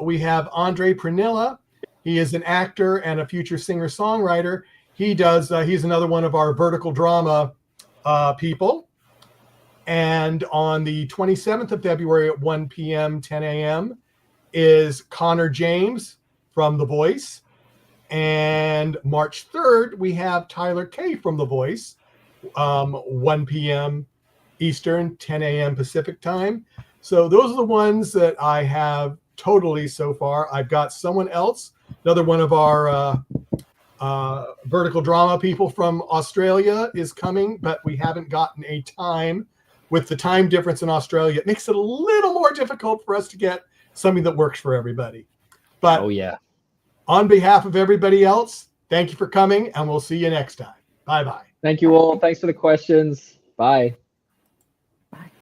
we have Andre Pranilla. He is an actor and a future singer-songwriter. He's another one of our vertical drama people. And on the 27th of February at 1 p.m., 10 a.m. is Connor James from The Voice. And March 3rd, we have Tyler K from The Voice, 1 p.m. Eastern, 10 a.m. Pacific time. So those are the ones that I have totally so far. I've got someone else, another one of our vertical drama people from Australia is coming, but we haven't gotten a time. With the time difference in Australia, it makes it a little more difficult for us to get something that works for everybody. But on behalf of everybody else, thank you for coming, and we'll see you next time. Bye-bye.
Thank you all. Thanks for the questions. Bye.